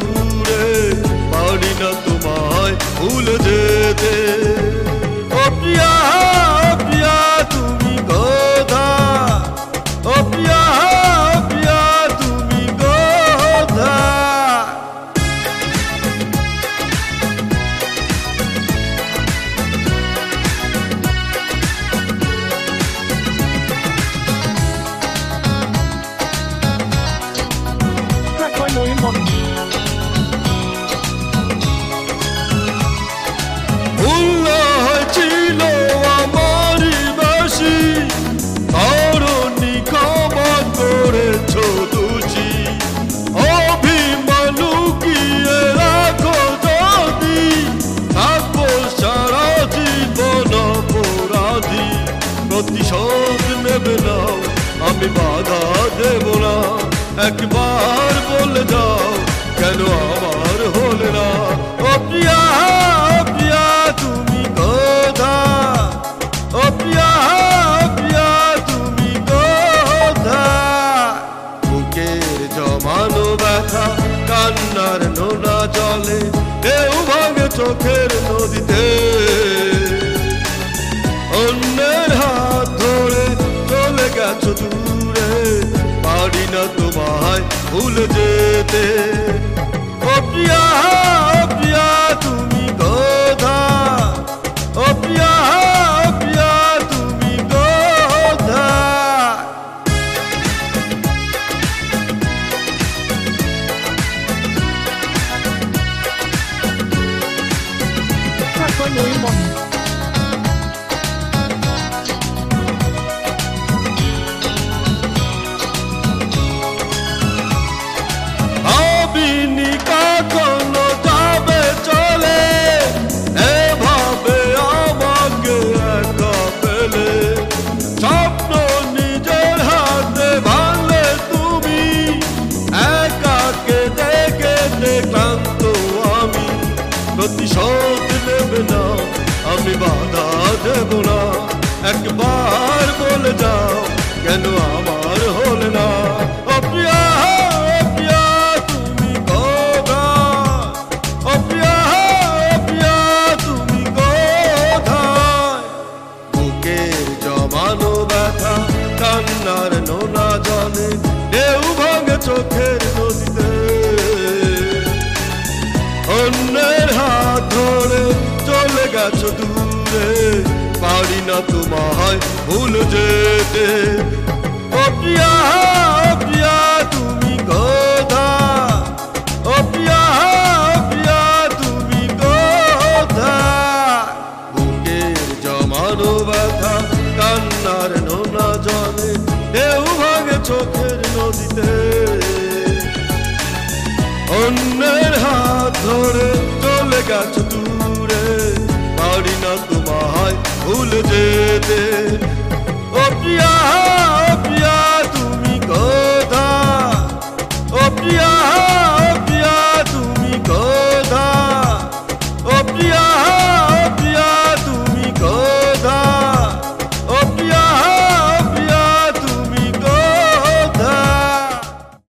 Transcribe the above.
দূরে, পারি না তোমায় ভুলে যেতে। ও প্রিয়া প্রিয়া তুমি কোথায়, ও প্রিয়া প্রিয়া তুমি কোথায়। ভুল হয়েছিল আমারই বেশি, ধরণী ক্ষমা করেছ দুজি। অভিমান লুকিয়ে রাখো যদি, থাকবো সারা জীবন অপরাধী। প্রতিশোধ নেবে না, আমি বাধা দেব না। একবার বলে যাও কেন আমার হলে না। ও প্রিয়া প্রিয়া তুমি কোথায়, ও প্রিয়া প্রিয়া তুমি কোথায়। বুকের জমানো ব্যথা কান্নার নোনা জলে, ঢেউ ভাঙে চোখের নদীতে। অন্যের হাত ধরে চলে গেছো দূরে, পারি না তোমায় ভুলে যেতে। ও প্রিয়া প্রিয়া তুমি কোথায়, ও প্রিয়া প্রিয়া তুমি কোথায়। ভাবিনি কখনো যাবে চলে, এভাবে আমাকে একা পেলে। স্বপ্ন নিজের হাতে ভাঙলে তুমি, একা কেঁদে কেঁদে ক্লান্ত আমি। প্রতিশোধ নেবে না, আমি বাধা দেব না। একবার বলে যাও কেন আমার হলে না। ও প্রিয়া প্রিয়া তুমি কোথায়, ও প্রিয়া প্রিয়া তুমি কোথায়। বুকের জমানো ব্যথা কান্নার নোনা জলে, ঢেউ ভাঙে চোখের নদীতে। অন্যের হাত ধরে চলে গেছো দূরে, পারি না তোমায় ভুলে যেতে। ও প্রিয়া প্রিয়া তুমি কোথায়, ও প্রিয়া প্রিয়া তুমি কোথায়। বুকের জমানো ব্যথা কান্নার নোনা জলে, ঢেউ ভাঙে চোখের নদীতে। অন্যের হাত ধরে চলে গেছো দূরে, পারি না তোমায় ভুলে যেতে। ও প্রিয়া